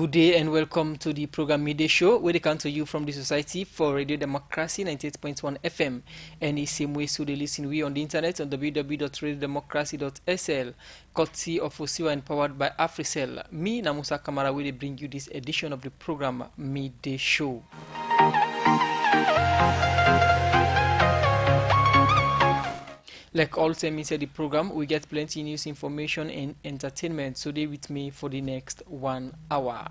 Good day and welcome to the program Midday Show, where they come to you from the Society for Radio Democracy 98.1 FM, and the same way so they listen we on the internet on www.radiodemocracy.sl, courtesy of Osiwa and powered by Africell. Me, Namusa Kamara, will bring you this edition of the program Midday Show. Like all time inside the program, we get plenty news, information, and entertainment. So stay with me for the next 1 hour.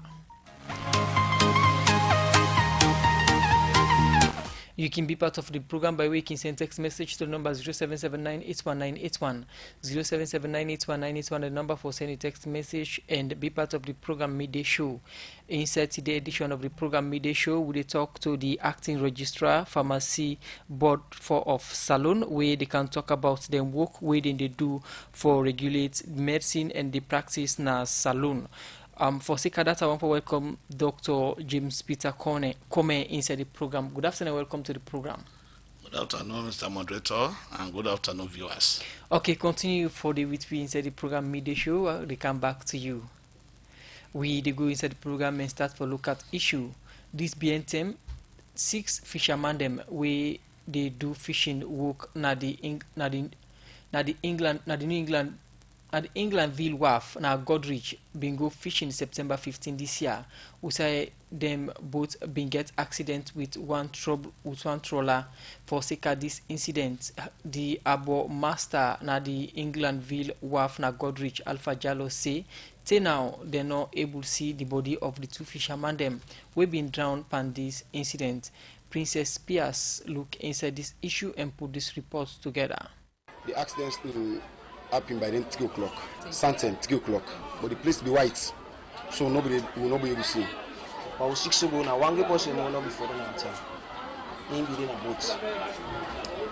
You can be part of the program by way you can send text message to the number 0779-81981, 0779-81981, the number for sending text message and be part of the program Midday Show. Inside today's edition of the program Midday Show, we talk to the acting registrar, pharmacy board of Salone, where they can talk about the work where they do for regulate medicine and the practice na salon. For sake of that, I want to welcome Dr. James Peter Come inside the program. Good afternoon, welcome to the program. Good afternoon, Mr. Moderator, and good afternoon, viewers. Okay, continue for the with me inside the program Midday Show. They come back to you. We go inside the program and start for look at issue. This being them 6 fishermen them where they do fishing work na the Englandville Wharf na Godrich been go fishing September 15 this year. We say them both been get accident with one trawler. For sake of this incident, the Abo master na the Englandville Wharf na Godrich Alpha Jallo say till now they're not able to see the body of the 2 fishermen them we been drowned pan this incident. Princess Pierce look inside this issue and put this report together. The accident happened by then 3 o'clock, Sunday 3 o'clock, but the place be white, so nobody will not be able to see. But 6 ago now, one person will not be for the night. In a boat,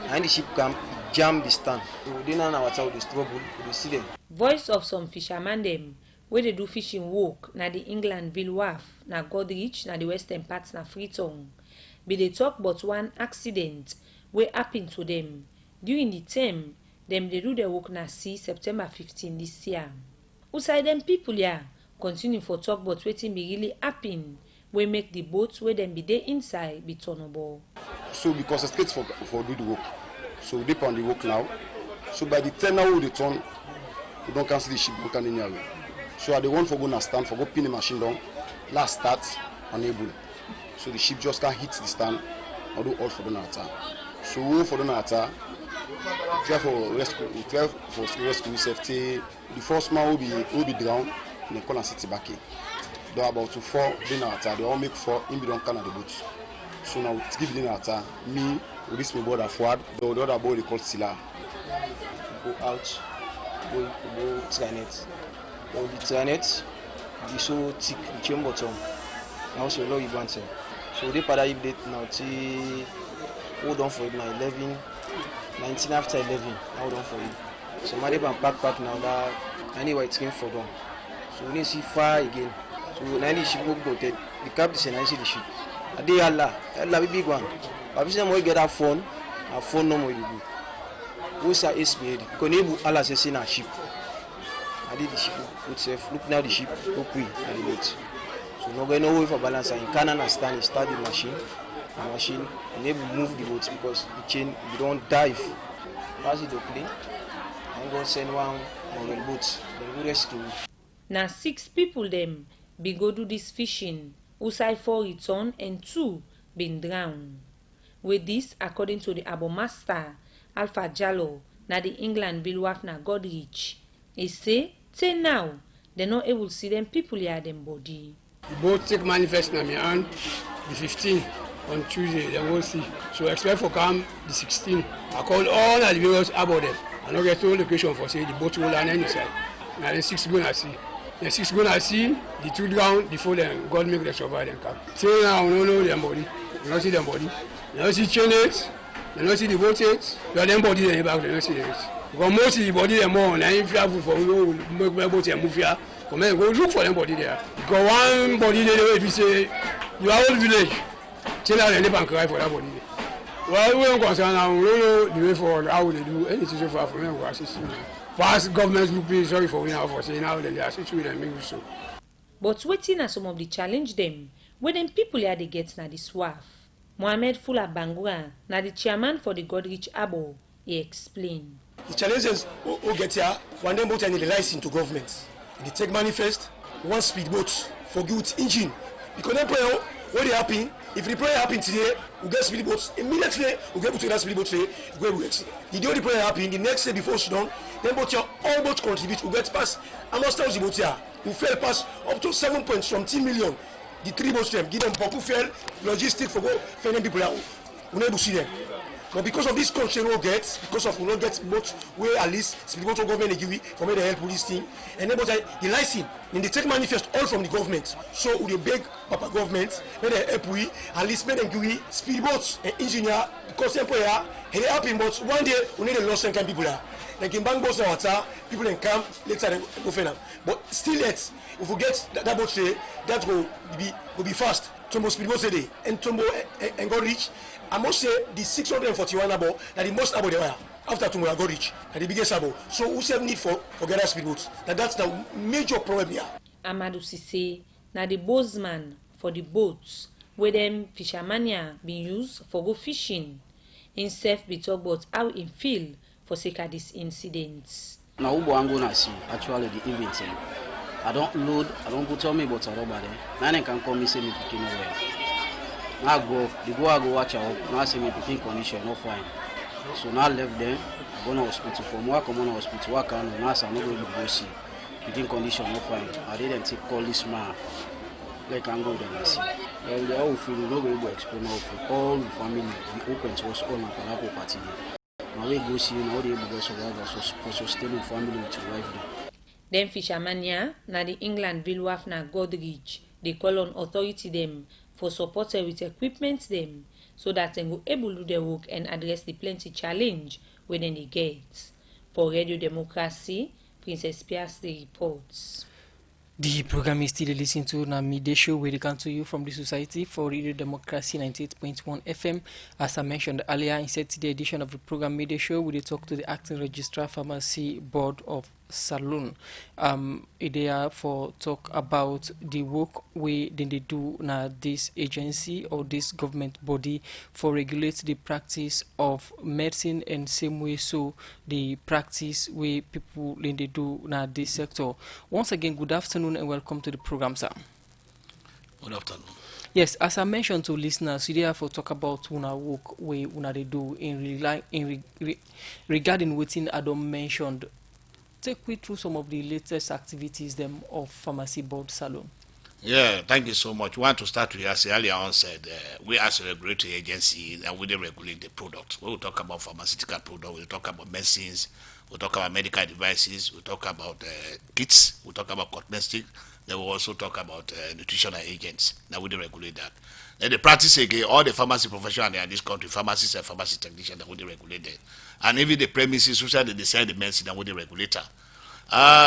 and the ship come jam the stand. We didn't know what the trouble. We see them. Voice of some fishermen them where they do fishing work na the Englandville Wharf na Godrich na the western parts na Freetown. Be they talk about one accident where happened to them during the term. Them they do their work na sea September 15 this year. Outside them people here continue for talk about waiting be really happen we make the boats where them be there inside be turnable. So because the skates for do the work, so they on the work now. So by the 10 hour they turn, we don't cancel the ship, don't can anywhere. So at the one for go na stand for go pin the machine down, last start unable. So the ship just can't hit the stand or do all for the nata. So we for the nata. For rescue safety, the first man will be drowned in the corner city back. There are about 4 dinner they all make 4 in the can of the boat. So now we give dinner me with this my brother forward, the other boy they call Sila. Go out, go tranet. Now the tranet, the so thick, the chain bottom. Now so low you want to. So they para if they now hold on for it now 19 after 11, hold on for you. So my neighbor pack now that anyway it's game for them. So we need to see far again. So now the ship go the captain and I see the ship. I did Allah big one. But if someone get a phone no more you do. Who's a SBA? Because Allah says in a ship. I did the ship itself. Look now the ship, look we and the boat. So no going no way for balance and can understand start the machine. The machine enable move the boat because the chain you don't dive. Pass it opening and go send one on boat. Then go rescue. Now 6 people them be go do this fishing. Outside 4 return and 2 been drowned. With this, according to the Abo master Alpha Jallo, na the Englandville Wharf na Godrich, he say till now they not able to see them people here them body. The boat take manifest na me hand the 15th on Tuesday, they will see. So expect for come the 16th. I call all the viewers about them. I don't get no location for say the boat will land inside. Now the 6 gonna see. The 6 gonna see, the 2 drown before them God make them survive them come. Till now we don't know their body. We don't see their body. We don't see chain it. We don't see the boat it. We don't body them back, we don't see it. Because most of the body them more, and if you have for make my boat and move here, come and go look for them body there. Because one body there we say you are old village. Till now they never cry for that body. Well, we don't concern now, we don't know the way forward, how they do anything so far from them. Past governments look pretty sorry for we now for saying how they assist with them, maybe so. But wetin na some of the challenge dem wey dem people here dey get na the SWAF. Mohammed Fula Bangura na the chairman for the Godrich Abo. He explain. The challenges we get here, one them both need the license to government. They take manifest, one speedboat for good engine. Because then prayer, what they happen, if the prayer happen today, we get speedboats, immediately we get to that speedboat today, we go work. The day the prayer happen, the next day before it's done, then both your all boats contribute, we get past, I must tell you about here, we fell past up to 7.something million. The 3 boats them, give them popu fail, logistic for go, finding people out. We never see them. But because of this constraint we get, because of we not get both way at least speedboat government they give we for me to help with this thing, and then but the license, when they take manifest all from the government, so we beg Papa government, may they help we at least make them give we speedboats and engineer because them here, and they happen but one day we need a lost and people there. Like in bank boats and water, people then come later they go find them. But still yet, if we get that boat today, that will be fast. Tombo speedboat today and Tombo and Godrich. I must say the 641 abo that the most abo they were after Tombo and Godrich and the biggest abo. So we have need for gather speedboats. That's the major problem here. Amadou Cissé na the boatsman for the boats where them fishermania been used for go fishing. Himself be talk about how he feel for sake of these incidents. Now Ubo Ango na see actually the event. I don't load, I don't put on me but I don't bother. Now can come me say me picking away. Now I go watch out. Now say me picking condition not fine. So now I left them, I go to hospital. For more come on hospital, I can now say I'm not going to go see. Picking condition not fine. I didn't take call this man. Like I go there and see. Well, the whole field not going to explain all the family. We open to us all and Palaco party. Now we go see now they able to survive for sustaining family to life. Them fishermania na the England Vilwaf na Godrich. They call on authority them for support with equipment them so that they go able to do their work and address the plenty challenge when they get. For Radio Democracy, Princess Pias the reports. The program is still listening to na midday show where they come to you from the Society for Radio Democracy 98.1 FM. As I mentioned earlier, in the edition of the program midday show, we talk to the acting registrar pharmacy board of Salon. They for talk about the work we then they do na this agency or this government body for regulate the practice of medicine and same way so the practice way people then they do na this sector. Once again, good afternoon and welcome to the program, sir. Good afternoon. Yes, as I mentioned to listeners, we therefore talk about una work we una they do in regarding what I don't mentioned. Take me through some of the latest activities them of Pharmacy Board Salon. Yeah, thank you so much. We want to start with, as earlier on said, we as a regulatory agency and we regulate the product. We will talk about pharmaceutical product, we'll talk about medicines, we'll talk about medical devices, we'll talk about kits, we'll talk about cosmetics, then we'll also talk about nutritional agents. Now we regulate that. Then the practice again, all the pharmacy professionals in this country, pharmacists and pharmacy technicians, that will be regulated. And even the premises, who they decide the medicine, that will be regulator.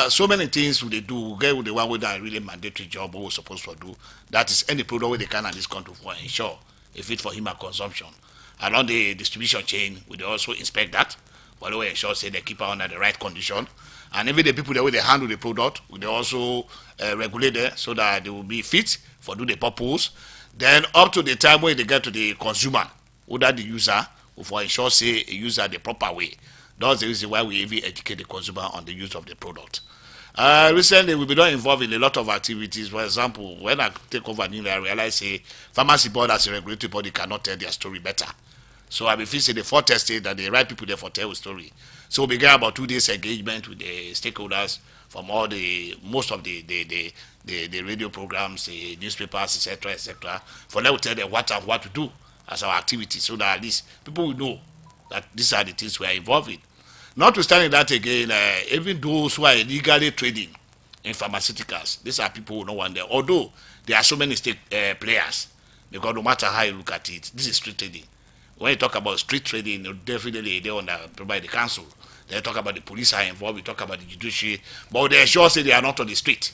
So many things they do, get with the one with a really mandatory job we're supposed to do. That is any product where they can in this country for ensure a fit for human consumption. Along the distribution chain, we also inspect that. While we ensure say they keep it under the right condition. And even the people that way they handle the product, we also regulate it so that they will be fit for do the purpose. Then up to the time when they get to the consumer, or that the user, for ensure say a user the proper way. That's the reason why we even educate the consumer on the use of the product. Recently, we've been involved in a lot of activities. For example, when I take over New I realize say pharmacy board as a regulatory body cannot tell their story better. So I been say the for tested that the right people there for tell the story. So we began about 2 days engagement with the stakeholders from all the most of the radio programs, the newspapers, etc., for them to tell them what to do as our activity, so that at least people will know that these are the things we are involved in. Notwithstanding that again, even those who are illegally trading in pharmaceuticals, these are people who don't want them. Although there are so many players, because no matter how you look at it, this is street trading. When you talk about street trading, definitely they want to provide the council. They talk about the police are involved, we talk about the judiciary, but they sure say they are not on the street.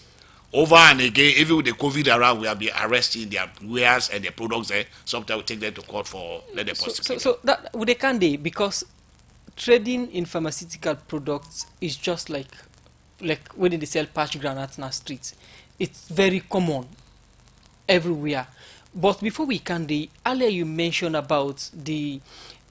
Over and again, even with the COVID around, we have been arresting their wares and their products there. Sometimes we take them to court for let them prosecute. So that would they can they because trading in pharmaceutical products is just like when they sell patch granates in the streets. it's very common everywhere. But before we can, earlier you mentioned about the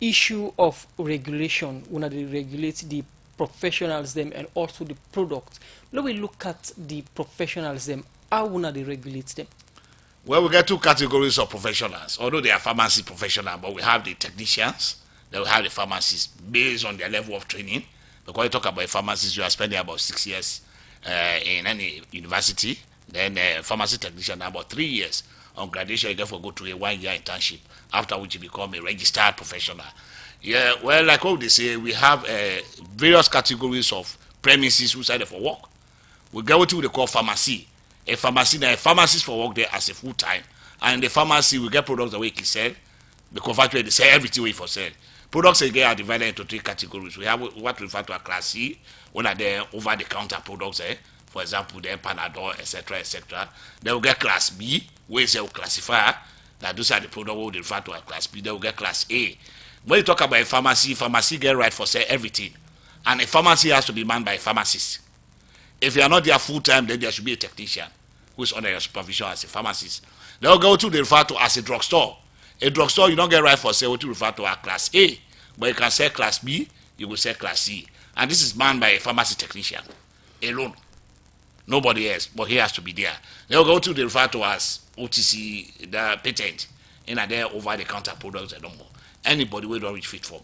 issue of regulation, when they regulate the professionals them and also the product. Let we look at the professionals them. How when they regulate them? Well, we get two categories of professionals. Although they are pharmacy professionals, but we have the technicians, then we have the pharmacists based on their level of training. Because you talk about a pharmacist, you are spending about 6 years in any university. Then pharmacy technician, about 3 years. On graduation, you therefore go to a 1 year internship, after which you become a registered professional. Yeah, well, like what they say, we have various categories of premises who sign up for work. We get what they call pharmacy. A pharmacy, now a pharmacist for work there as a full time. And in the pharmacy, we get products that we can sell. Because actually they sell everything we for sell. Products again are divided into 3 categories. We have what we refer to as class C, one are there over the counter products, for example, the Panadol, etc., etc. Then we get class B, where it's a classifier. That those are the products we refer to as class B. Then we get class A. When you talk about a pharmacy get right for sell everything. And a pharmacy has to be manned by a pharmacist. If you are not there full time, then there should be a technician who is under your supervision as a pharmacist. They'll go to the refer to as a drugstore. A drugstore, you don't get right for sale what you refer to as class A, but you can sell class B, you will sell class C. And this is manned by a pharmacy technician alone. Nobody else, but he has to be there. They'll go to the refer to as OTC, the patent, and are there over the counter products and no more. Anybody will don't reach fit form,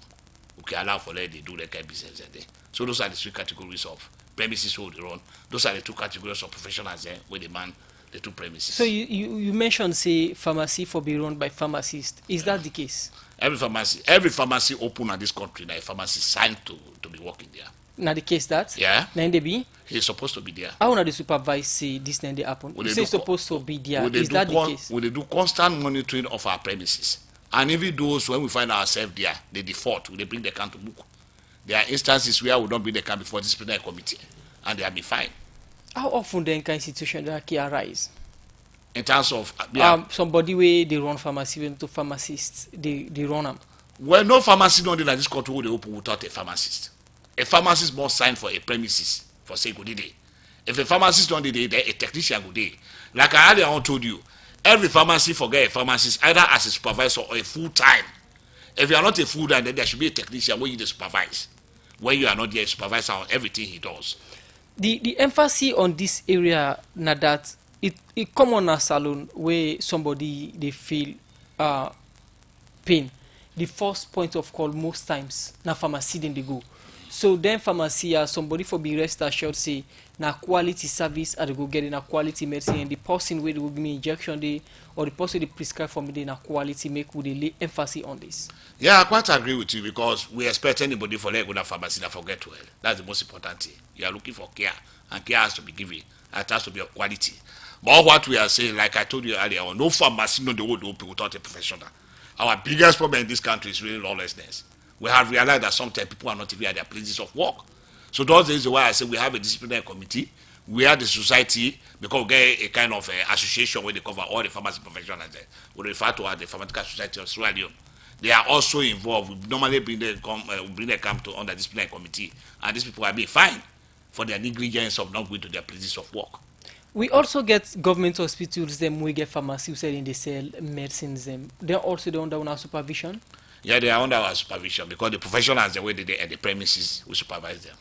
who can allow for that they do their kind of business there. So those are the 3 categories of premises hold their own. Those are the 2 categories of professionals there where they man the 2 premises. So you mentioned say pharmacy for be run by pharmacists. Is that the case? Every pharmacy open in this country, now a pharmacy signed to be working there. Now the case that? Yeah. Then they be? He's supposed to be there. How will the supervise say this then they happen? You say supposed to be there. Is that the case? We do constant monitoring of our premises. And even those when we find ourselves there, they default, they bring the account to book. There are instances where we don't bring the account before disciplinary committee, and they have been fined. How often then can situation that can arise? In terms of somebody where they run pharmacy, even to pharmacists, they run them. Well, no pharmacy don't do like this country will they open without a pharmacist. A pharmacist must sign for a premises for say good day. If a pharmacist don't do it, a technician good day. Like I earlier on told you, every pharmacy forget a pharmacist either as a supervisor or a full time. If you are not a full time, then there should be a technician where you supervise. When you are not there, a supervisor on everything he does. The emphasis on this area now that it common a salon where somebody they feel pain. The first point of call most times na pharmacy then they go. So then pharmacy somebody for be rest assured say na quality service and they go get in a quality medicine and the person where they will give me injection they or the person they prescribe for me they na quality make would they lay emphasis on this. Yeah, I quite agree with you because we expect anybody for let go to pharmacy that forget well. That's the most important thing. You are looking for care and care has to be given and it has to be of quality. But what we are saying, like I told you earlier, no pharmacy no the world open without a professional. Our biggest problem in this country is really lawlessness. We have realized that sometimes people are not even at their places of work. So that's the reason why I say we have a disciplinary committee. We have the society, because we get a kind of association where they cover all the pharmacy professionals there. We refer to as the Pharmaceutical Society of Sierra Leone. They are also involved. We normally bring them to under disciplinary committee. And these people are being fined for their negligence of not going to their places of work. We also get government hospitals, them we get pharmacies selling they sell medicines them. They're also under our supervision. Yeah, they are under our supervision because the professionals the way they at the premises we supervise them.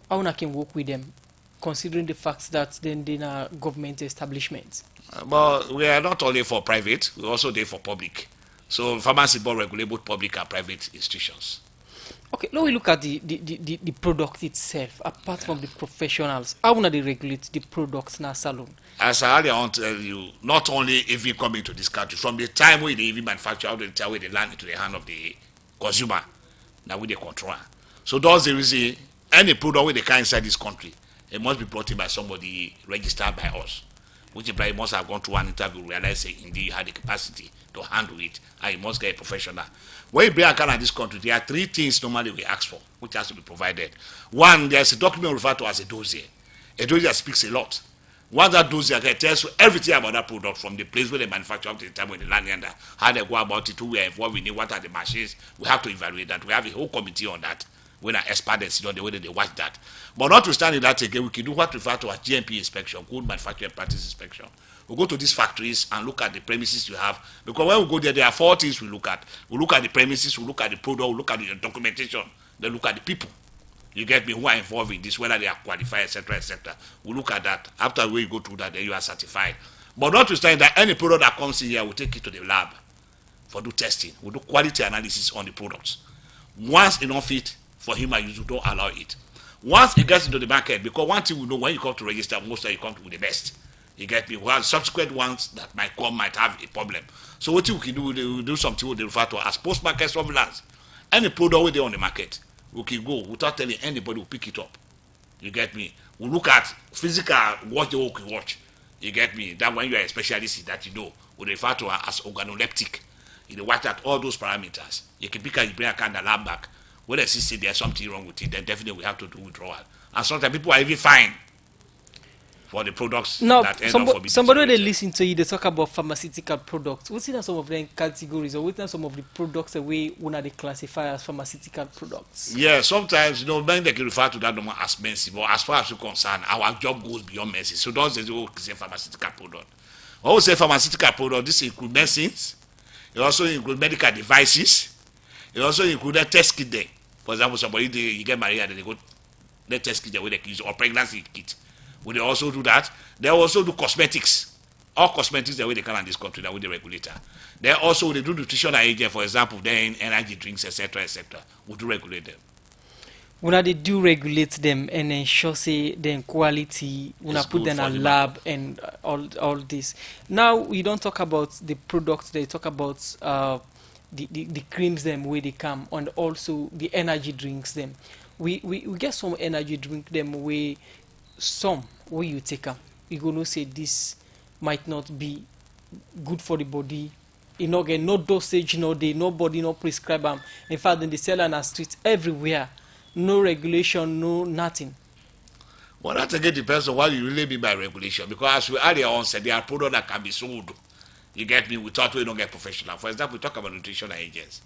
How can work with them, considering the fact that then they are government establishments? But we are not only for private, we also there for public. So pharmacy board regulate both public and private institutions. Okay, now we look at the product itself, apart from the professionals. How will they regulate the products in a salon? As I earlier on tell you, not only if you come into this country, from the time when they even manufacture, how the time when they land into the hand of the consumer, now we they control. So that's the reason any product when they come inside this country, it must be brought in by somebody registered by us. Which implies you must have gone through an interview, realize say indeed you had the capacity to handle it, and you must get a professional. When you bring a car in this country, there are 3 things normally we ask for, which has to be provided. One, there's a document referred to as a dossier. A dossier speaks a lot. Once that dossier tells you everything about that product, from the place where they manufacture up to the time when they land and how they go about it, who we are involved in it, what are the machines. We have to evaluate that. We have a whole committee on that. when I expert them, sit on the way they watch that. But notwithstanding that again, we can do what we refer to as GMP inspection, good manufacturing practice inspection. We go to these factories and look at the premises you have, because when we go there are 4 things we look at. We look at the premises, we look at the product, we look at the documentation, then look at the people. You get me, who are involved in this, whether they are qualified, etc., etc. We look at that. After we go through that, then you are certified. But notwithstanding that, any product that comes in here, we take it to the lab for do testing. We do quality analysis on the products. Once it don't fit for human use, we don't allow it. Once it gets into the market, because one thing we know, when you come to register, most of you come with the best. You get me? While subsequent ones that might come might have a problem. So what we can do, we do something we refer to as post-market surveillance. Any product with on the market, we can go without telling anybody who pick it up. You get me? We look at physical, what the work you watch. You get me? That when you are a specialist in that, you know, we refer to as organoleptic. You watch at all those parameters. You can pick up, you bring a kind of lab back. When they see there's something wrong with it, then definitely we have to do withdrawal. And sometimes people are even fine for the products that end up for somebody when they listen to you, they talk about pharmaceutical products. What's in some of them categories, or what's in some of the products the way one they classify as pharmaceutical products? Yeah, sometimes when they can refer to that number as medicine, but as far as you're concerned, our job goes beyond medicine. So don't say pharmaceutical product. When we say pharmaceutical product, this includes medicines, it also includes medical devices, it also includes test kit there. For example, somebody you get married and they go the test kit there with the kids or pregnancy kit. Will they also do that? They also do cosmetics. All cosmetics the way they can in this country, that with the regulator. They also they do nutritional agent, for example, then energy drinks, etc., etc. We do regulate them. When they do regulate them and ensure say then quality, when I put them in a lab and all this. Now we don't talk about the products, they talk about the creams them where they come, and also the energy drinks them. We get some energy drink them where some where you take them, you gonna say this might not be good for the body. You know, get no dosage, nobody no prescribe them. In fact, then they sell on the streets everywhere. No regulation, no nothing. Well, that again depends on what you really mean by regulation. Because as we earlier on said, there are products that can be sold. You get me? Without we don't get professional. For example, we talk about nutritional agents.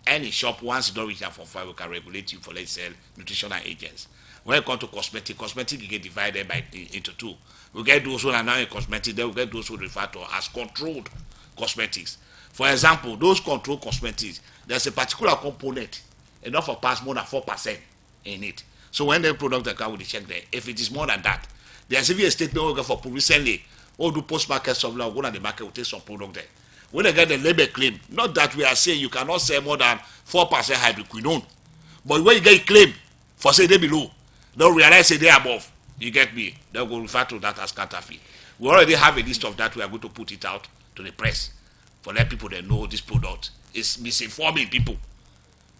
Any shop, once you don't reach out for 5, we can regulate you for, let's say, nutritional agents. When it comes to cosmetic you get divided into 2. We get those who are now in cosmetic, then we get those who refer to as controlled cosmetics. For example, those controlled cosmetics, there's a particular component enough for pass more than 4% in it. So when the product that come with the check there, if it is more than that, there's even a statement we get for recently, or do post-market surveillance, go on the market, we take some product there. When they get the label claim, not that we are saying you cannot sell more than 4% hydroquinone, but when you get claim for say they below, they'll realize say they above. You get me? They'll go refer to that as counterfeit. We already have a list of that. We are going to put it out to the press for let people that know this product is misinforming people.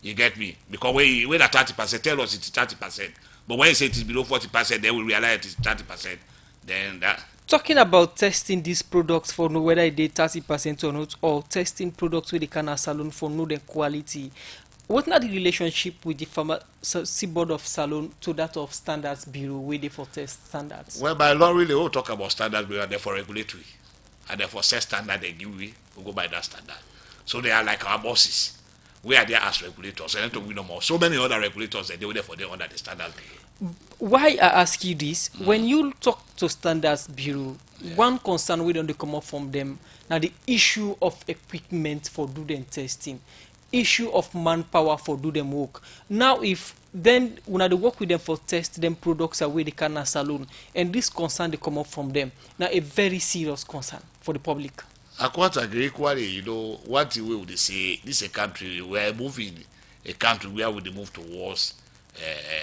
You get me? Because when at 30%, tell us it's 30%. But when you say it is below 40%, then we realize it is 30%. Then that. Talking about testing these products for know whether they 30% or not, or testing products with the canal salon for know the quality. What's not the relationship with the Pharmacy Board of Salon to that of Standards Bureau where they for test standards? Well, by law, really, we'll talk about standards bureau, they're for regulatory. And therefore, set standard they give we go by that standard. So they are like our bosses. We are there as regulators. And then we know more. So many other regulators that they were there for them under the standards bureau. Why I ask you this, when you talk to Standards Bureau, one concern we don't come up from them now the issue of equipment for do them testing, issue of manpower for do them work. Now if then when they work with them for test them products away the canal salon, and this concern they come up from them, now a very serious concern for the public. I quite agree equally, what way would they say this is a country where moving a country where would they move towards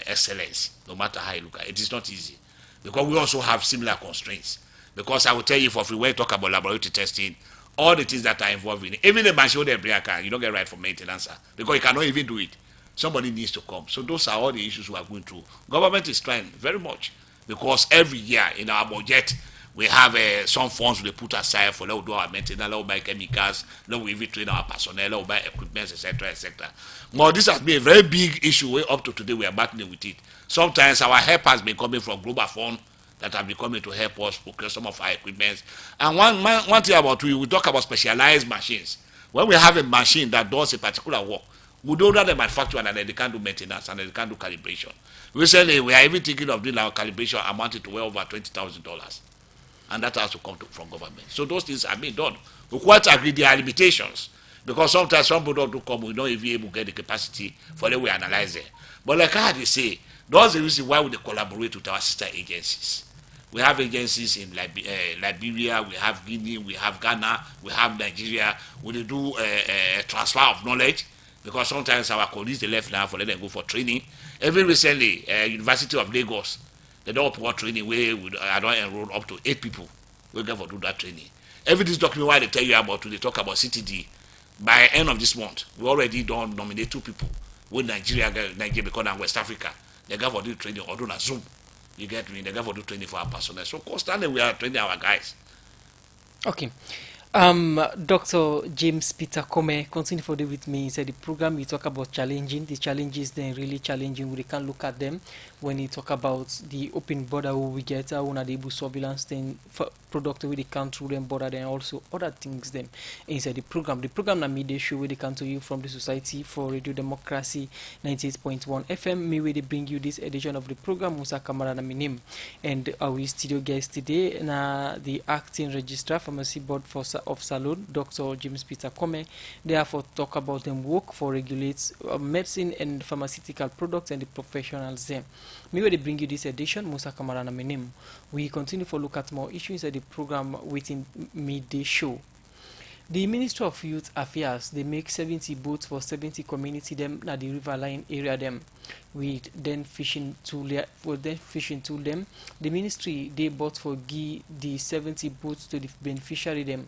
excellence, no matter how you look at it. It is not easy because we also have similar constraints. Because I will tell you for free, when you talk about laboratory testing, all the things that are involved in it, even the machine they bring a car, you don't get right for maintenance because you cannot even do it. Somebody needs to come. So those are all the issues we are going through. Government is trying very much because every year in our budget we have some funds we put aside for let's do our maintenance, let's buy chemicals, let's even train our personnel, let's buy equipment, etc., etc. But this has been a very big issue. Way up to today we are battling with it. Sometimes our help has been coming from Global Fund that have been coming to help us procure some of our equipment. And one thing about we talk about specialized machines. When we have a machine that does a particular work, We don't run the manufacturer and then they can't do maintenance and then they can't do calibration. Recently, we are even thinking of doing our calibration amounted to well over $20,000. And that has to come from government. So those things are being done. We quite agree there are limitations. Because sometimes some products do come, we don't even able to get the capacity for them we analyze it. But like I had to say, that's the reason why we collaborate with our sister agencies. We have agencies in Liberia, we have Guinea, we have Ghana, we have Nigeria. We do transfer of knowledge because sometimes our colleagues they left now for let them go for training. Even recently, University of Lagos, they don't support training where I don't enroll up to 8 people. We go for do that training. Every this document why they tell you about, they talk about CTD. By end of this month, we already don't nominate 2 people with Nigeria because in West Africa. They go for do training or do a Zoom. You get me? They go for do training for our personnel. So constantly we are training our guys. Okay. Dr. James Peter Come, continue for day with me. He said the program you talk about challenging, the challenges then really challenging. We can look at them when you talk about the open border we get, how we are able surveillance thing for product where they come through them border and also other things them inside the program. The program na media show where they come to you from the Society for Radio Democracy 98.1 FM. Me where they bring you this edition of the program. Musa Kamara na my name. And our studio guest today na the acting registrar pharmacy board of Salon, Dr. James Peter Come. Therefore talk about them work for regulates medicine and pharmaceutical products and the professionals there. Me where they bring you this edition, Musa Kamara na my name. We continue to look at more issues at the program within midday show. The Ministry of Youth Affairs, they make 70 boats for 70 community them na the riverline area them. With then fishing tool them. The ministry they bought for give the 70 boats to the beneficiary them.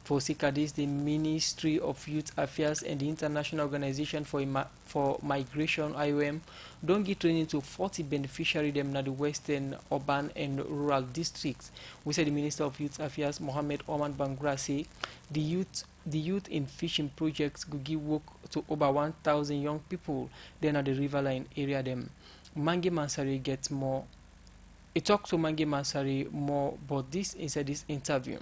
For Sikadis, the Ministry of Youth Affairs and the International Organization for Migration (IOM) don't give training to 40 beneficiary them na the western, urban and rural districts. We said the Minister of Youth Affairs Mohammed Oman Bangura say the youth in fishing projects could give work to over 1,000 young people then at the riverline area them. Mange Mansari gets more. He talked to Mange Mansari more about this inside this interview.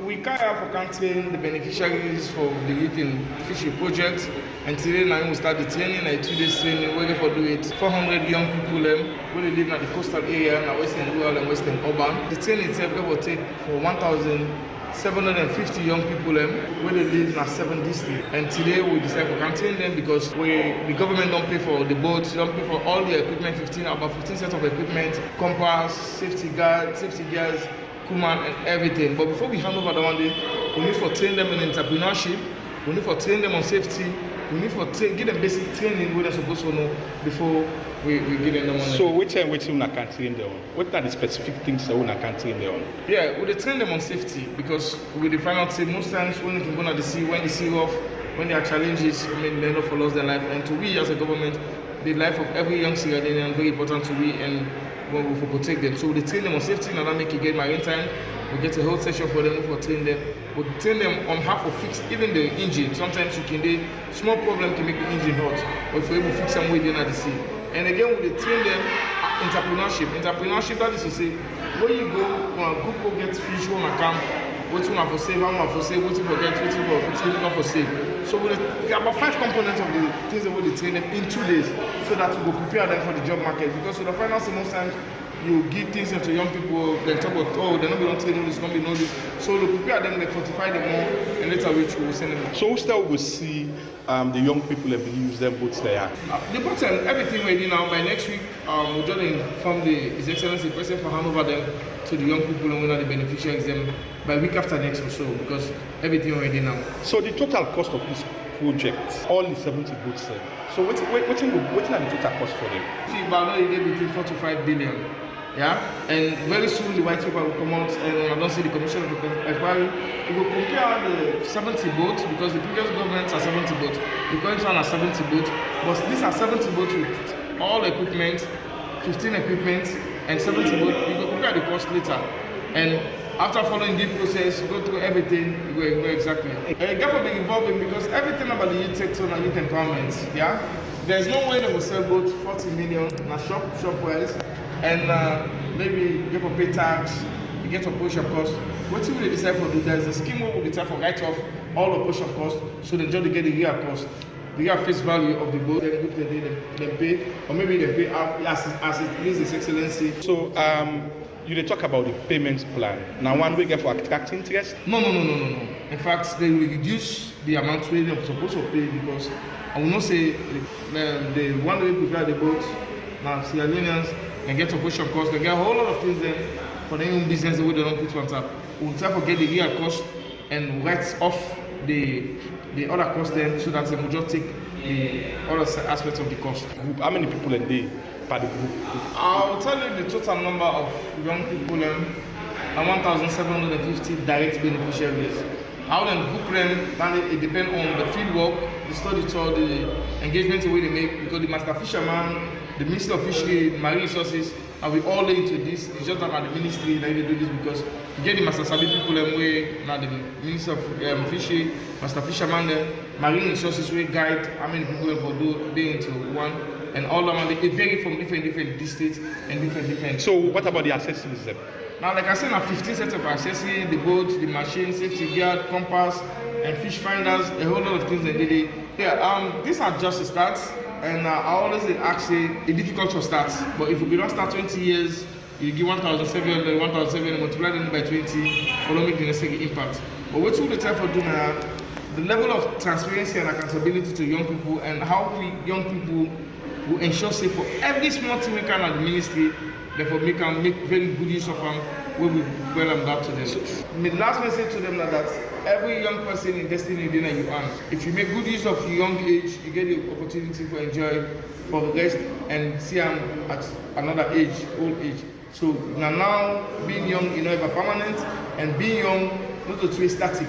We carry out for counting the beneficiaries for the youth in fishing projects, and today now we start the training, like 2 days training, where for do it 400 young people where they live in the coastal area, in western rural and western urban. The training itself will take for 1,750 young people where they live in 7 districts. And today we decide to train them because the government don't pay for the boats, don't pay for all the equipment, about 15 sets of equipment, compass, safety gears, and everything. But before we hand over the one day, we need to train them in entrepreneurship, we need to train them on safety, we need to give them basic training where they're supposed to know before we give them the money. So which one can train them on? What are the specific things that we can train them on? Yeah, we train them on safety because with the final team, most times when you can go to the sea, when the sea rough, when there are challenges, they not follow their life. And to we as a government, the life of every young Sierra Leonean is very important to we and when we protect them. So we train them on safety, now that make it get marine time. We get a whole session for them for train them. We train them on how to fix even the engine. Sometimes you can do small problem can make the engine hot, but if we're able to fix some way then at the sea. And again we train them entrepreneurship. Entrepreneurship that is to say when you go Google get fish on a camp, what you want for save, how much for save, what you forget, what you for fix, what you for save. So we have about 5 components of the things that we train them in 2 days so that we will prepare them for the job market. Because with the finance most times you give things to young people, they talk about they're not going to train this, going to be know this. So we prepare them, they fortify them more, and later we will send them. So still we see the young people that use them boats there. The boats and everything ready now. By next week, we'll just inform His Excellency President for hand over them to the young people and one of the beneficiaries them by week after next or so because everything already now. So the total cost of this project, all the 70 boats. So what are the total cost for them? See, but they get between 4 to 5 billion. Yeah, and very soon the white paper will come out, and I don't see the commission of inquiry. We will compare the 70 boats because the previous governments are 70 boats. The current one are 70 boats, but these are 70 boats with all equipment, 15 equipment, and 70 boats. We will compare the cost later, and after following the process, go through everything, we go exactly. And government be involved in because everything about the youth sector and youth empowerment. Yeah, there's no way they will sell boats 40 million na shop wise. And maybe you can pay tax, you get a portion of cost. What will they decide for do? There's a scheme where we decide for write off all the portion of cost so they just get the real cost. the real face value of the boat, then they pay, or maybe they pay as it pleases His Excellency. So, you dey talk about the payment plan. Now, one we get for attract interest? No. In fact, they will reduce the amount we are supposed to pay because I will not say the one way prepare the boat. Now, Sierra Leoneans can get operation costs, they get a whole lot of things there for their own business that we don't put on top. We'll try to get the real cost and write off the other cost then so that they will just take the other aspects of the cost. How many people in the per the group? I'll tell you the total number of young people and 1,750 direct beneficiaries. How then book them, it depends on the field work, the study tour, the engagement the way they make, because the master fisherman, the Ministry of Fishery, Marine Resources, and we all into this. It's just that the ministry that they do this because you get the master sabi people them way, now the Ministry of Fishery, master fisherman them, Marine Resources way guide how many people for do they into one, and all of them they vary from different districts and different. So what about the accessories then? Now, like I said, now 15 sets of accessories, the boat, the machine, safety gear, compass, and fish finders, a whole lot of things that they did. Yeah, these are just the starts, and I always ask a difficult to start. But if we don't start 20 years, you give 1,700, multiply them by 20, will not make the necessary impact. But what we'll try to do now, the level of transparency and accountability to young people, and how we young people will ensure safe for every small thing we can at the ministry. Therefore, we can make very good use of them when we welcome that to them. So, my last message to them is that every young person in Destiny dinner you earn. If you make good use of your young age, you get the opportunity to enjoy for the rest and see them at another age, old age. So now being young, ever permanent, and being young, not to stay static.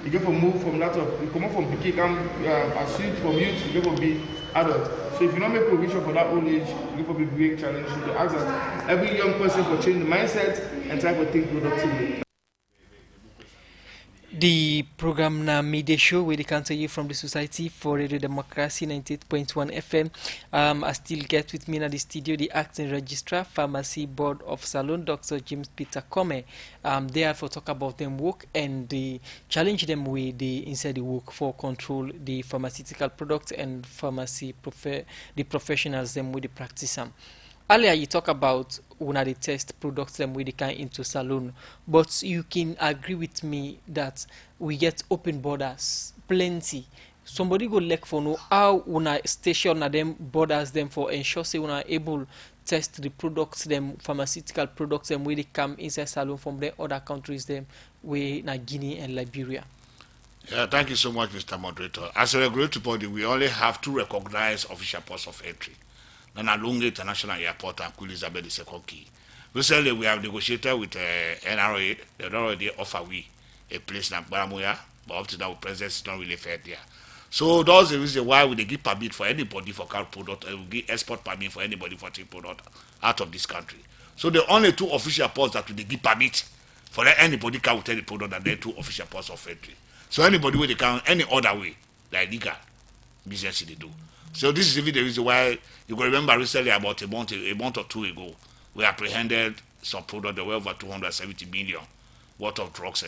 You get to move from that of you come from PK, as youth from youth, you get to be adult. So if you don't make provision for that old age, you get to be great challenge. So to ask that every young person for change the mindset and try to think productively. The program na midday show where they can tell you from the Society for Radio Democracy 98.1 FM. I still get with me in the studio the acting registrar, Pharmacy Board of Salon, Dr. James Peter Come. Therefore talk about them work and they challenge them with the inside the work for control the pharmaceutical products and pharmacy the professionals them with the practice them. Earlier you talk about when they test products them with the kind into salon, but you can agree with me that we get open borders plenty. Somebody go look for know how when station them borders them for ensure say when are able test the products them pharmaceutical products them where they come inside salon from the other countries them way na Guinea and Liberia. Yeah, thank you so much, Mr. Moderator. As a regulatory body, we only have two recognized official ports of entry. Nana Lunga International Airport and Queen Elizabeth II Key. Recently, we have negotiated with NRA. They already offer we a place in Baramuya, but up to now, presence is not really fair there. So that's the reason why we give permit for anybody for car product, and we give export permit for anybody for trade product out of this country. So the only two official ports that we give permit for anybody can tell the product and then two official ports of entry. So anybody where they can any other way, like legal business they do. So this is even the reason why you can remember recently about a month or two ago, we apprehended some product that were over 270 million worth of drugs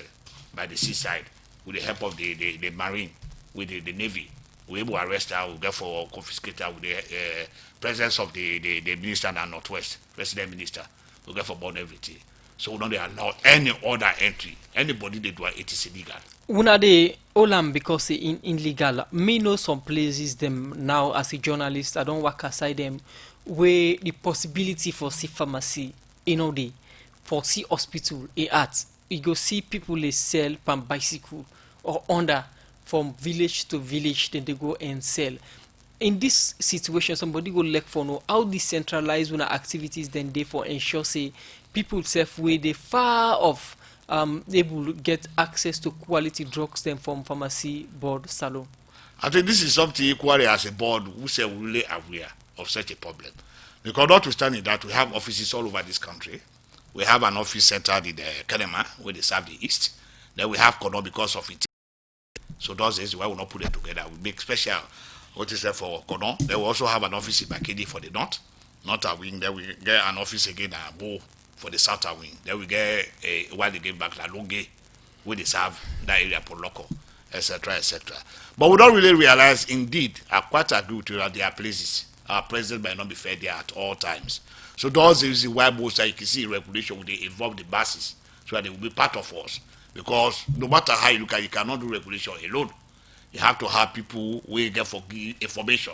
by the seaside with the help of the Marine, with the Navy. We were able to arrest her, we therefore confiscate her with the presence of the minister in the Northwest, resident minister. We therefore burn everything. So we don't allow any other entry. Anybody they do it is illegal. Una de Olam because in illegal. Me know some places them now as a journalist. I don't work aside them where the possibility for see pharmacy, they for see hospital, art. You go see people they sell per bicycle or under from village to village. Then they go and sell. In this situation, somebody go look for know how decentralized una activities then they for ensure say people self way they far off. They will get access to quality drugs then from Pharmacy Board Salon. I think this is something equally as a board who say we're really aware of such a problem. Because notwithstanding that, we have offices all over this country. We have an office centered in Kenema, where they serve the East. Then we have Kono because of it. So those is why we not put it together. We make special what is there for Kono. Then we also have an office in Makedi for the North wing. Then we get an office again at Bo for the southern wing. Then we get while they get back La Longue, where they serve that area for local. etc., etc. But we don't really realize, indeed, I quite agree with you that there are places our president might not be fair there at all times. So that's the reason why most you can see regulation will involve the masses so that they will be part of us. Because no matter how you look at it, you cannot do regulation alone. You have to have people who get for information,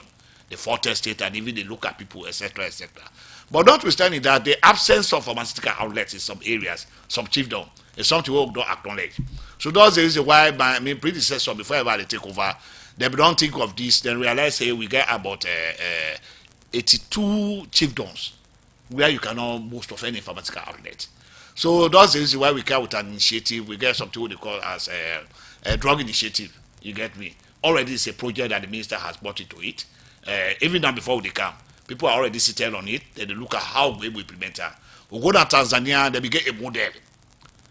the forte state, and even they look at people, etc., etc. But notwithstanding that, the absence of pharmaceutical outlets in some areas, some chiefdom, is something we don't acknowledge. So that's the reason why my predecessor, before ever they take over, they don't think of this, then realize, hey, we get about 82 chiefdoms where you cannot boast of any pharmaceutical outlet. So that's the reason why we come with an initiative. We get something they call as a drug initiative. You get me? Already it's a project that the minister has brought into it. Even now before they come, people are already sitting on it. Then they look at how we implement it. We go to Tanzania, they get a model.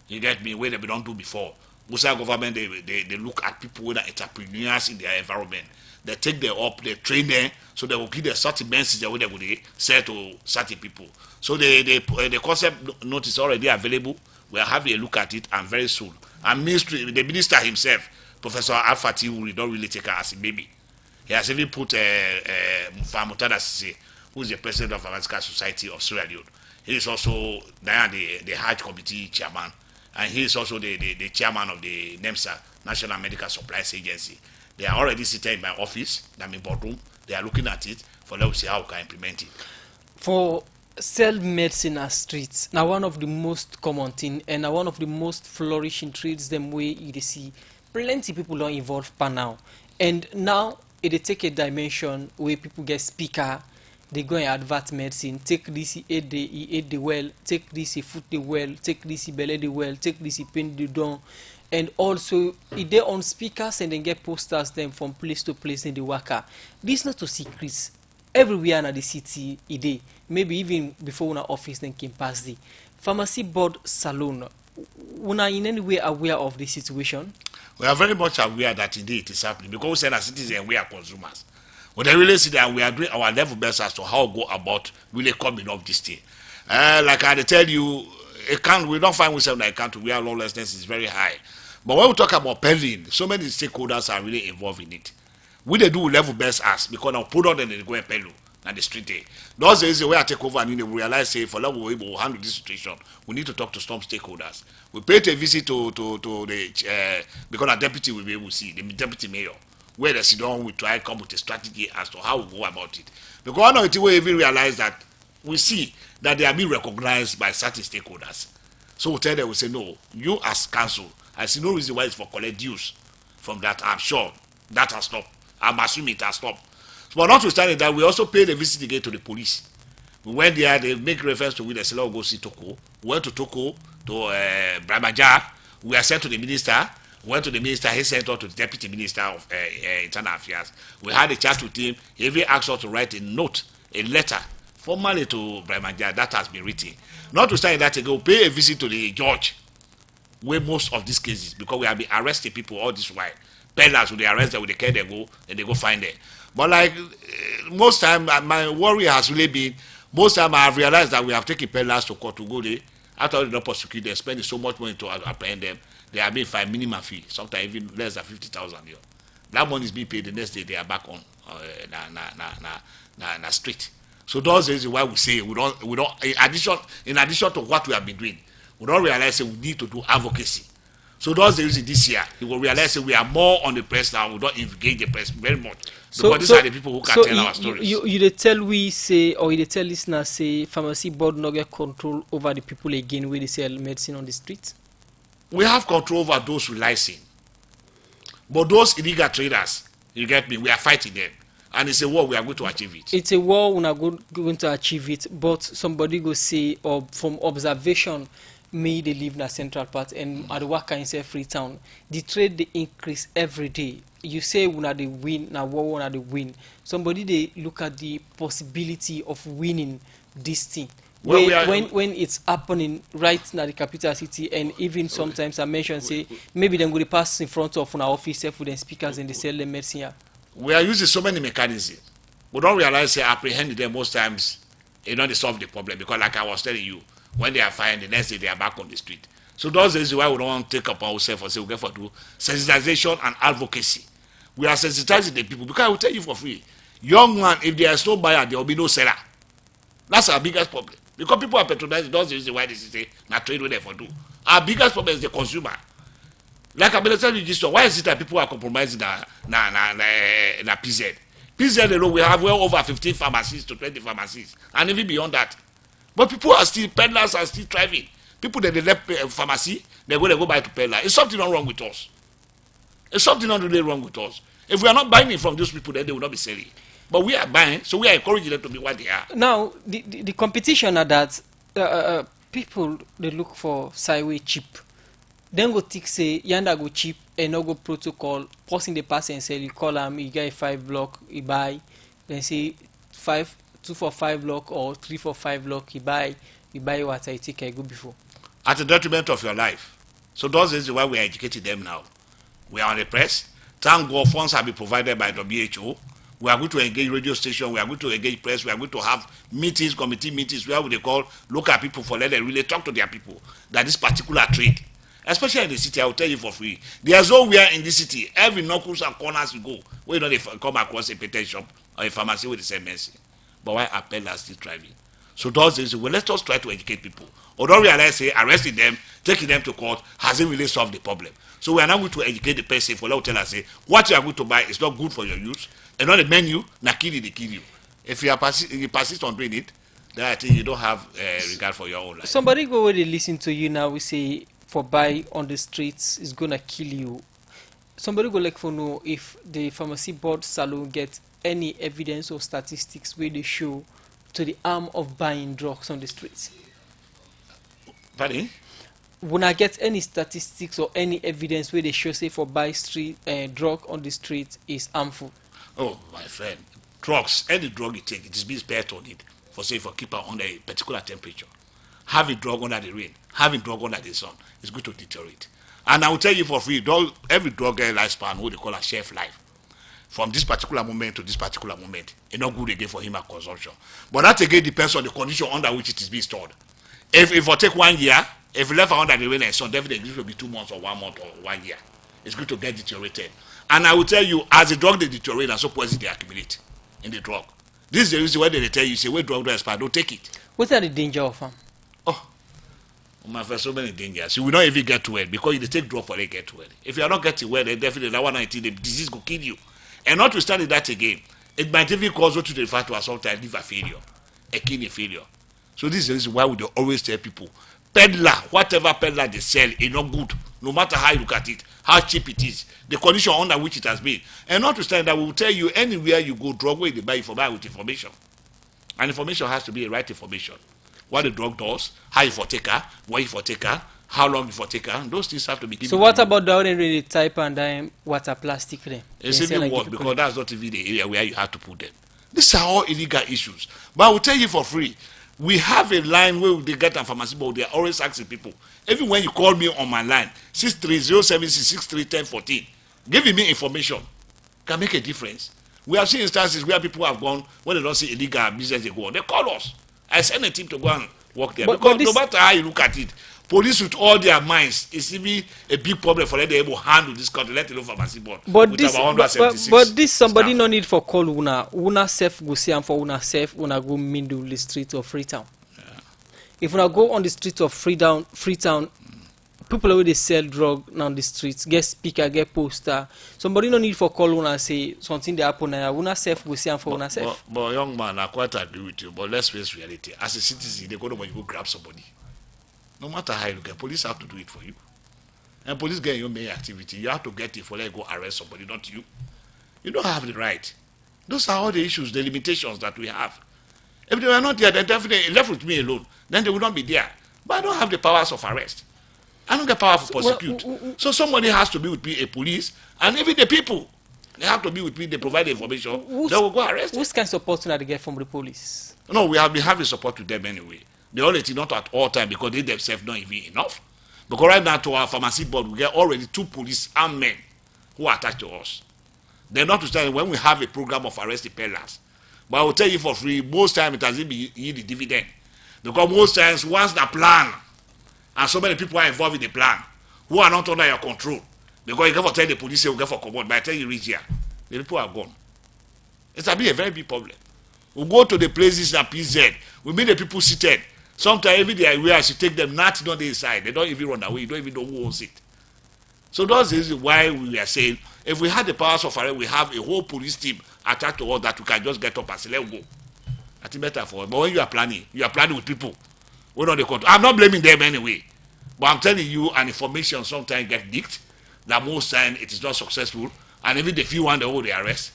You get me? Where they don't do before. Musa government, they look at people who are entrepreneurs in their environment. They take them up, they train them, so they will give them certain message where they will say to certain people. So the concept notice already available. We are having a look at it, and very soon. And the minister himself, Professor Al-Fati, will not really take her as a baby. He has even put Mufamutada Sise, who is the president of the Pharmaceutical Society of Sierra Leone. He is also the Hajj Committee chairman, and he is also the chairman of the NEMSA, National Medical Supplies Agency. They are already sitting in my office, I'm in boardroom. They are looking at it for them to see how we can implement it. For sell medicine as streets, now one of the most common thing and now one of the most flourishing trades them way you see plenty people are involved per now. And now it take a dimension where people get speaker, they go and advert medicine, take this aid the well, take this foot the well, take this belly the well, take this pain the down. And also, if they on speakers and then get posters them from place to place in the worker. This not a secret. Everywhere in the city, maybe even before una office then came past the pharmacy board salon. Una in any way aware of the situation? We are very much aware that indeed it is happening because we say as citizens we are consumers. When they really see that we are doing our level best as to how to go about really coming up this thing. Like I tell you, we don't find ourselves in a country where lawlessness is very high. But when we talk about peddling, so many stakeholders are really involved in it. We they do level best as because our product and they go and peddle on the street day. Those days the way I take over and we realize say for level we will handle this situation, we need to talk to some stakeholders. We paid a visit to the because our deputy will be able to see the deputy mayor. Where they sit down, we try to come with a strategy as to how we go about it. Because one of the we even realize that we see that they are being recognized by certain stakeholders. So we tell them, we say, no, you as council, I see no reason why it's for collect dues from that. I'm sure that has stopped. I'm assuming it has stopped. But notwithstanding that, we also paid a visit again to the police. We went there, they make reference to the seller go see Toko. We went to Toko, to Bramaja. We are sent to the minister. We went to the minister, he sent us to the deputy minister of internal affairs. We had a chat with him. He even asked us to write a note, a letter, formally to Bramaja. That has been written. Notwithstanding that, they go pay a visit to the judge. Where most of these cases, because we have been arresting people all this while. Peddlers, when they arrest them, with the care they go, and they go find them. But like most time, my worry has really been, most time I have realized that we have taken peddlers to court to go there. After they don't prosecute, they're spending so much money to apprehend them. They are being fined minimum fee, sometimes even less than 50,000 a year. That money is being paid. The next day they are back on na street. So that's the reason why we say we don't. In addition to what we have been doing, we don't realize that we need to do advocacy. So that's the reason this year we will realize that we are more on the press now. We don't engage the press very much because these are the people who can tell our stories. You tell we say, or you tell listeners say, pharmacy board not get control over the people again where they sell medicine on the street. We have control over those who license, but those illegal traders, you get me, we are fighting them, and it's a war. We are going to achieve it. It's a war. We are going to achieve it, but somebody go say, or from observation, me they live in a central part and at the work in say Freetown, the trade they increase every day. You say when they win, now war when they win. Somebody they look at the possibility of winning this thing. When it's happening right now the capital city, and even sometimes I mention say maybe them go pass in front of our office with them speakers and they sell them medicine. We are using so many mechanisms. We don't realize they apprehend them most times. They solve the problem because like I was telling you, when they are fined, the next day they are back on the street. So that's the reason why we don't want to take upon ourselves and say we get for do sensitization and advocacy. We are sensitizing the people because I will tell you for free. Young man, if there is no buyer, there will be no seller. That's our biggest problem. Because people are patronizing, that's the reason why this is a not trade with them for do. Our biggest problem is the consumer. Like I'm telling you this, why is it that people are compromising na PZ? PZ alone, we have well over 15 pharmacies to 20 pharmacies, and even beyond that. But people are still, peddlers are still thriving. People that they left pharmacy, they go buy to peddler. It's something not wrong with us. It's something not really wrong with us. If we are not buying it from those people, then they will not be selling. But we are buying, so we are encouraging them to be what they are. Now, the competition are that people, they look for sideway cheap. Then go think say, yanda go cheap, and no go protocol, passing the pass and sell, you call them, you get a 5 block, you buy, then say 2 for 5 block or 3 for 5 block, you buy what I take I go before. At the detriment of your life. So that's the reason why we are educating them now. We are on the press. Thank God funds have been provided by WHO. We are going to engage radio station. We are going to engage press. We are going to have meetings, committee meetings, where they call local people for let them really talk to their people that this particular trade, especially in the city, I will tell you for free. There's nowhere in the city, every knuckles and corners you go, where you know they come across a patent shop or a pharmacy with the same medicine. But why are peddlers still thriving? So those days, well, let's just try to educate people. Or don't realize, say, arresting them, taking them to court, hasn't really solved the problem. So we are now going to educate the person for let tell us, say, what you are going to buy is not good for your use, and on the menu, na kill you, they kill you. If you persist on doing it, then I think you don't have regard for your own life. Somebody go where they listen to you now, we say, for buy on the streets is gonna kill you. Somebody go like for know if the pharmacy board salon get any evidence or statistics where they show to the harm of buying drugs on the streets. Pardon? When I get any statistics or any evidence where they show say for buy street drug on the street is harmful. Oh, my friend, drugs, any drug you take, it is being spared on it for say for keep it under a particular temperature. Having drug under the rain, having drug under the sun is going to deteriorate. And I will tell you for free, every drug lifespan, what they call a shelf life, from this particular moment to this particular moment, it's not good again for human consumption. But that again depends on the condition under which it is being stored. If it take 1 year, if you left under the rain and sun, definitely it will be 2 months or 1 month or 1 year. It's going to get deteriorated. And I will tell you, as the drug they deteriorate, and so poison they accumulate in the drug. This is the reason why they tell you, say, when drug don't expire, don't take it. What are the danger of them? Oh, my friend, so many dangers. You will not even get well because you take drug for they get well. If you are not getting well, then definitely that 119, the disease will kill you. And notwithstanding that again, it might even cause you to the fact to sometimes liver failure, a kidney failure. So this is the reason why we always tell people, peddler, whatever peddler they sell is not good, no matter how you look at it, how cheap it is, the condition under which it has been. And notwithstanding that, we will tell you anywhere you go, drug where they buy with information. And information has to be a right information. What the drug does, how you for take her, where you for take her, how long you for take her, those things have to be given. So what about the ordinary type and water plastic then? It's even worse because that's not even the area where you have to put them. These are all illegal issues. But I will tell you for free, we have a line where they get a pharmacy, but they are always asking people. Even when you call me on my line, 63076631014, giving me information can make a difference. We have seen instances where people have gone, when they don't see illegal business, they go on. They call us. I send a team to go and work there. Because no matter how you look at it, police with all their minds is even a big problem for them to be able to handle this country, let alone pharmacy board. But this somebody no need for call una self go see and for una self una go mingle the street of Freetown. Yeah. If una go on the street of Freetown, people where they sell drug on the streets, get speaker, get poster. Somebody no need for call una say something they happen now. Una self go see and for una self. But young man, I quite agree with you. But let's face reality. As a citizen, they go to when you go grab somebody. No matter how you look at, police have to do it for you. And police get your main activity. You have to get it for let go arrest somebody, not you. You don't have the right. Those are all the issues, the limitations that we have. If they were not there, then definitely left with me alone. Then they would not be there. But I don't have the powers of arrest. I don't get power to prosecute. So somebody has to be with me, a police, and even the people. They have to be with me. They provide the information. They will go arrest. What kind of support do they get from the police? No, we have been having support with them anyway. They already not at all time because they themselves not even enough. Because right now to our pharmacy board, we get already 2 police armed men who are attached to us. They're not to stand when we have a program of arresting peddlers. But I will tell you for free, most times it hasn't been the dividend. Because most times once the plan and so many people are involved in the plan who are not under your control. Because you get for tell the police, you get for command. By the time you reach here, the people are gone. It's a very big problem. We go to the places at PZ, we meet the people seated. Sometimes every day we have to take them, not on the inside. They don't even run away, you don't even know who owns it. So that's the reason why we are saying, if we had the powers of arrest, we have a whole police team attached to us that we can just get up and say, let's go. I think better for it. But when you are planning with people. We don't control. I'm not blaming them anyway. But I'm telling you, an information sometimes gets leaked, that most time it is not successful, and even the few one they hold the arrest.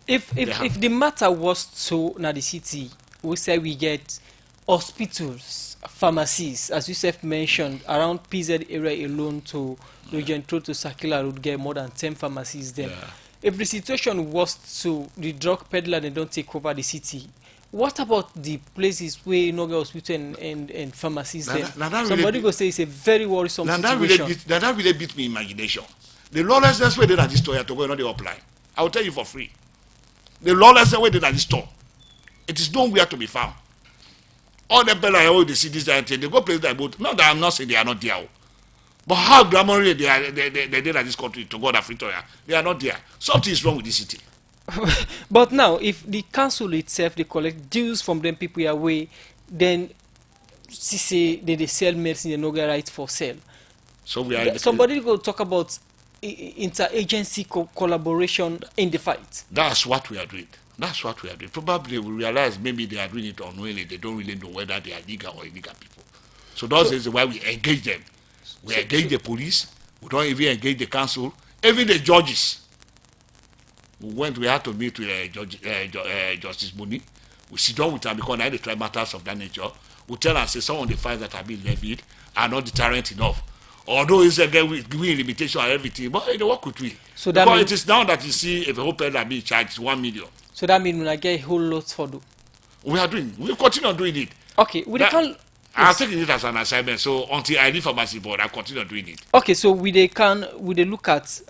If the matter was so na the city, we say we get hospitals, pharmacies, as you have mentioned, around PZ area alone to Region 2 to Sakila would get more than 10 pharmacies there. Yeah. If the situation was so the drug peddler they don't take over the city, what about the places where you know hospital and pharmacies there? Somebody really go say it's a very worrisome situation. That really beat me imagination. The lawlessness way they at this store to go and they apply. I will tell you for free. The lawlessness way they at this store, it is nowhere to be found. All the people I they see this and they go places that both. Not that I'm not saying they are not there. But how glamorous they did at this country to go to Africa, they are not there. Something is wrong with this city. But now, if the council itself they collect dues from them people away, then say they sell medicine and no get right for sale. So we are somebody go talk about interagency collaboration in the fight. That's what we are doing. That's what we are doing. Probably we realize maybe they are doing it unknowingly. They don't really know whether they are legal or illegal people. So that's why we engage them. We engage the police. We don't even engage the council. Even the judges. We had to meet with Justice Buni. We sit down with them because now they try matters of that nature. We tell and say some of the fines that have been levied are not deterrent enough. Although it's again giving limitation and everything, but you know what could we? So that because it is now that you see if a whole peddler being charged 1 million. So that means when I get a whole lot for do. We are doing. We continue on doing it. Okay, I'm taking it as an assignment. So until I leave pharmacy board, I continue doing it. Okay, so we look at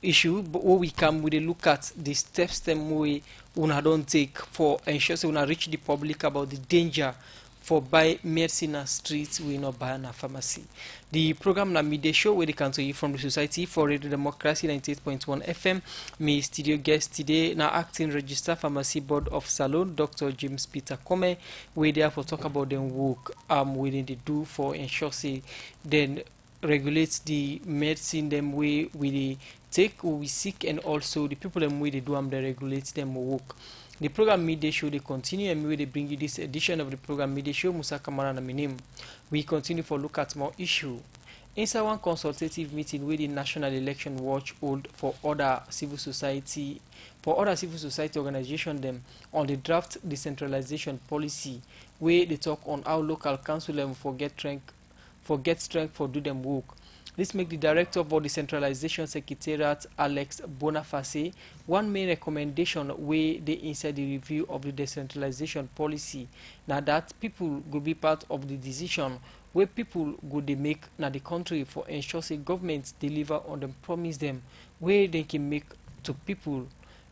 issue, but what we can we look at the steps them we don't take for ensure so we reach the public about the danger for buy medicine in streets we not buy in a pharmacy. The program na midday show where they can to you from the Society for Radio Democracy 98.1 FM. Me studio guest today now acting register pharmacy board of Salon, Dr. James Peter Come. We therefore talk about them work within the do for ensure say then regulate the medicine them way we take or we seek and also the people them way they do they regulate them work. The program midday show they continue and we they bring you this edition of the program midday show. Musa Kamara na minim. We continue for look at more issue. Inside one consultative meeting with the National Election Watch hold for other civil society organization them on the draft decentralization policy where they talk on how local council them get strength for do them work. This make the director of the Decentralization Secretariat, Alex Boniface, one main recommendation where they inside the review of the decentralization policy. Now that people will be part of the decision where people go they make now the country for ensure say governments deliver on them promise them where they can make to people.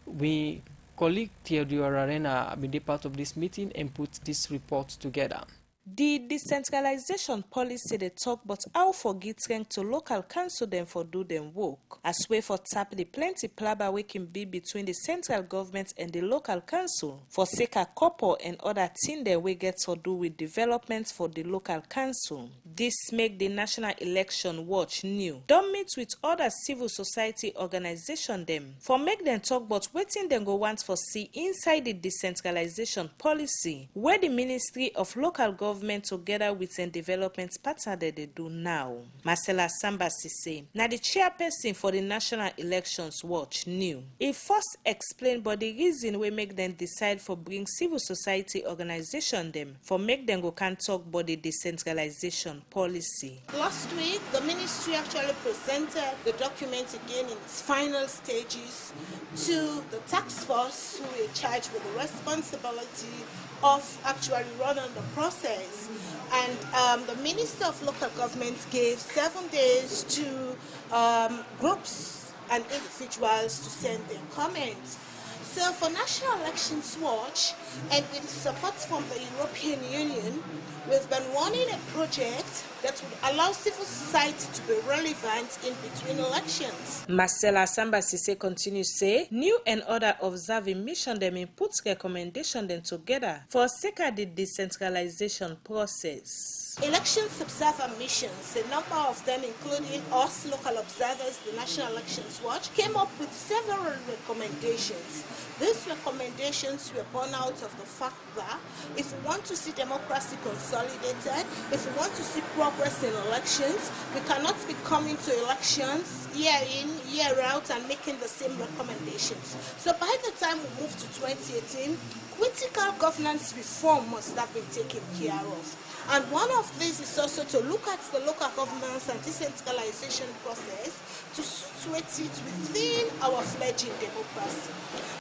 We colleague Theodore Arena been the part of this meeting and put this report together. The decentralization policy they talk but how for give strength to local council them for do them work. As way for tap the plenty plaba we can be between the central government and the local council for sake a couple and other thing that we get to do with development for the local council. This make the National Election Watch new. Don't meet with other civil society organization them for make them talk but waiting them go want for see inside the decentralization policy where the Ministry of Local Government together with a development partner that they do now. Marcella Sambasi say, now the chairperson for the National Elections Watch new. He first explained but the reason we make them decide for bring civil society organization them for make them go can talk about the decentralization policy. Last week, the ministry actually presented the document again in its final stages to the task force who are charged with the responsibility of actually running the process. And the Minister of Local Government gave 7 days to groups and individuals to send their comments. So for National Elections Watch and with support from the European Union, we've been running a project that would allow civil society to be relevant in between elections. Marcella Sambasise continues say, new and other observing mission them input recommendation them together for sake of the decentralization process. Elections observer missions, a number of them including us local observers, the National Elections Watch, came up with several recommendations. These recommendations were born out of the fact that if we want to see democracy consolidated, if we want to see progress in elections, we cannot be coming to elections year in, year out and making the same recommendations. So by the time we move to 2018, critical governance reform must have been taken care of. And one of these is also to look at the local governance and decentralization process to situate it within our fledgling democracy.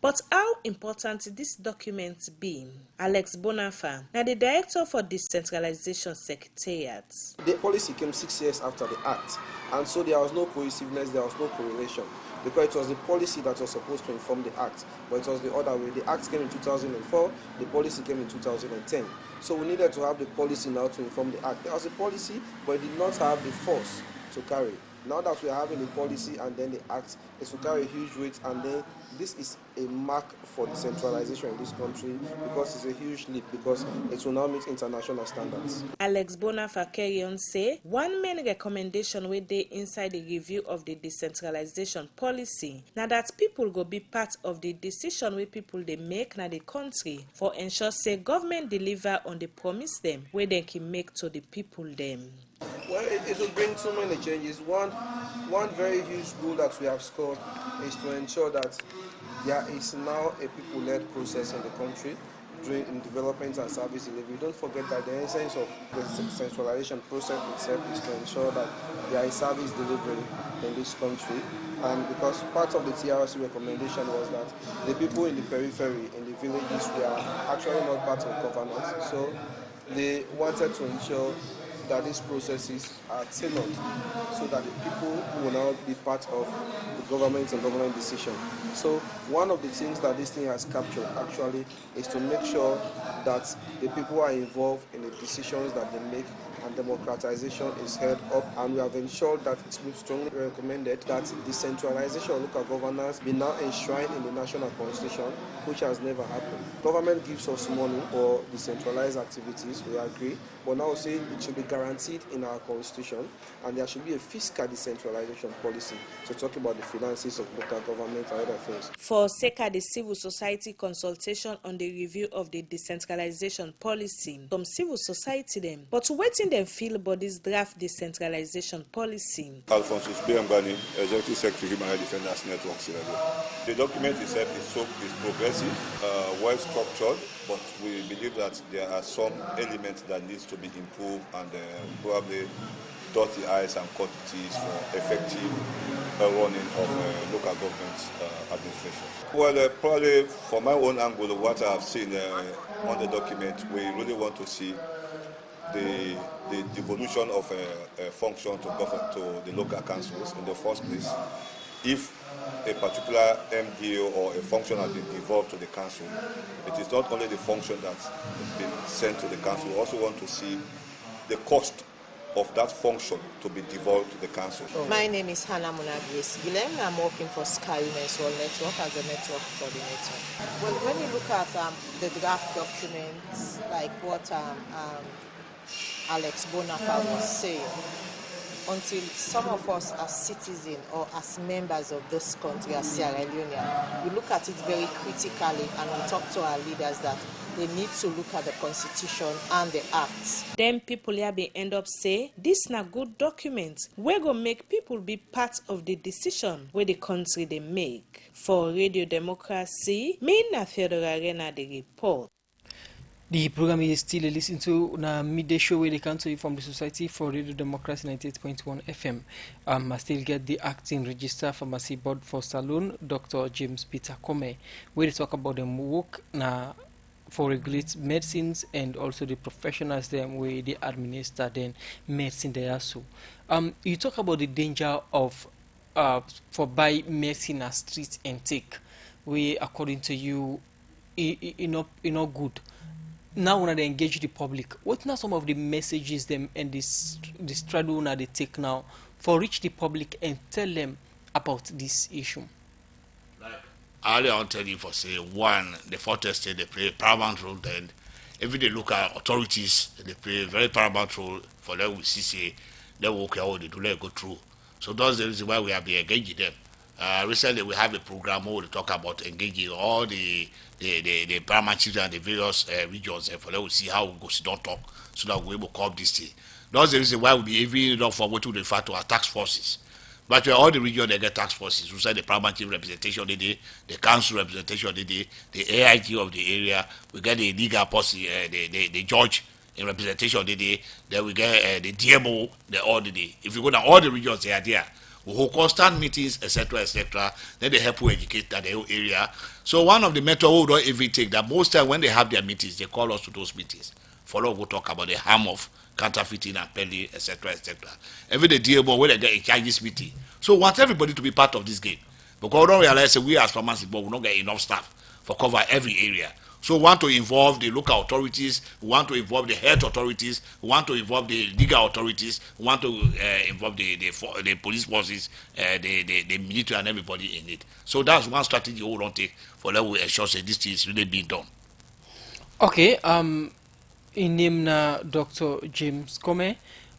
But how important this document be? Alex Bonafa, now the Director for Decentralization Secretariat. The policy came 6 years after the Act, and so there was no cohesiveness, there was no correlation, because it was the policy that was supposed to inform the Act, but it was the other way. The Act came in 2004, the policy came in 2010. So we needed to have the policy now to inform the Act. There was a policy, but it did not have the force to carry. Now that we are having a policy and then the Act is to carry a huge weight, and then this is a mark for decentralization in this country because it's a huge leap, because it will now meet international standards. Alex Bonafa carry on say, one main recommendation wey dey inside the review of the decentralization policy now that people go be part of the decision wey people they make na the country for ensure say government deliver on the promise them where they can make to the people them. Well, it will bring so many changes. One very huge goal that we have scored is to ensure that there is now a people-led process in the country in development and service delivery. Don't forget that the essence of the centralization process itself is to ensure that there is service delivery in this country. And because part of the TRC recommendation was that the people in the periphery, in the villages, were actually not part of governance. So they wanted to ensure that these processes are tailored so that the people will now be part of the government and government decision. So one of the things that this thing has captured actually is to make sure that the people are involved in the decisions that they make, and democratization is held up, and we have ensured that it's been strongly recommended that decentralization of local governance be now enshrined in the national constitution, which has never happened. Government gives us money for decentralized activities, we agree, but now say it should be guaranteed in our constitution, and there should be a fiscal decentralization policy to talk about the finances of local government and other things. For SECA, the civil society consultation on the review of the decentralization policy, some civil society them, but waiting them feel about this draft decentralization policy. Alphonsus Biambani, Executive Secretary, Human Rights Defenders Network, Sierra Leone. The document itself is progressive, well structured, but we believe that there are some elements that needs to be improved and probably dot the I's and cross the T's for effective running of local government administration. Well, probably from my own angle, what I have seen on the document, we really want to see the devolution of a function to the local councils in the first place. If a particular MDO or a function has been devolved to the council, it is not only the function that's been sent to the council, we also want to see the cost of that function to be devolved to the council. My name is Hannah Munagrace Gilem. I'm working for Sky Women's World Network as a network coordinator. Well, when you look at the draft documents, like what Alex Bonafa was saying, until some of us as citizens or as members of this country, as Sierra Leonean, we look at it very critically and we talk to our leaders that they need to look at the Constitution and the Acts. Then people here be end up say, this na good document. We're going to make people be part of the decision where the country they make. For Radio Democracy, me na Theodora Arena the report. The program is still listening to na midday show where they come to you from the Society for Radio Democracy 98.1 FM. I still get the acting register pharmacy board for Salon, Dr. James Peter Kome, where they talk about them work na for regulate medicines and also the professionals them where they administer then medicine there so. You talk about the danger of for buy medicine as street and take, where according to you, not good. now when they engage the public, what are some of the messages them and this strategy now they take now for reach the public and tell them about this issue? Earlier on tell you for say one, the Fortress State they play a paramount role, then every day local authorities they play a very paramount role for them we see say they work out they do let go through. So that's the reason why we have been engaging them. Recently we have a program where we talk about engaging all the paramount chiefs and the various regions for them we see how we go sit down talk so that we're able to come this thing. That's the reason why we be even enough for what we refer to as task forces. But all the regions they get task forces. We say the paramount chief representation they did, the council representation they did, the AIG of the area, we get the legal policy, the judge in representation they did, then we get the DMO, the all the day. If you go down all the regions they are there. We hold constant meetings, etc., etc. Then they help you educate that the whole area. So one of the methods we don't even take that most time when they have their meetings, they call us to those meetings. For us, we'll talk about the harm of counterfeiting and peddling, etc., etc. Every day, DMO, when they get a charges meeting. So we want everybody to be part of this game. Because we don't realize that we as pharmacists, but we don't get enough staff for cover every area. So we want to involve the local authorities, we want to involve the health authorities, we want to involve the legal authorities, we want to involve the police forces, the military and everybody in it. So that's one strategy we don't take for that we ensure that this thing is really being done. Okay, in name na Dr. James Kome,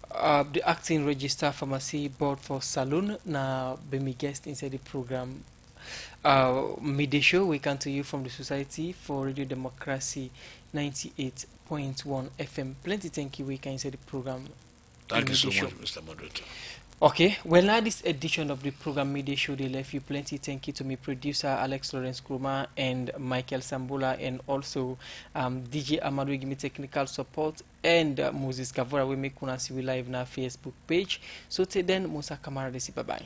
the acting register pharmacy board for Saloon, na be my guest inside the program. Midday show we come to you from the Society for Radio Democracy 98.1 FM. Plenty thank you we can inside the program. Thank you so much, Mr. Moderator. Okay, well now this edition of the program Midday Show they left you plenty thank you to me producer Alex Lawrence Kruma and Michael Sambola and also DJ Amadou give me technical support and Moses Kavora we make una see we live na Facebook page. So till then Musa Kamara desi bye bye.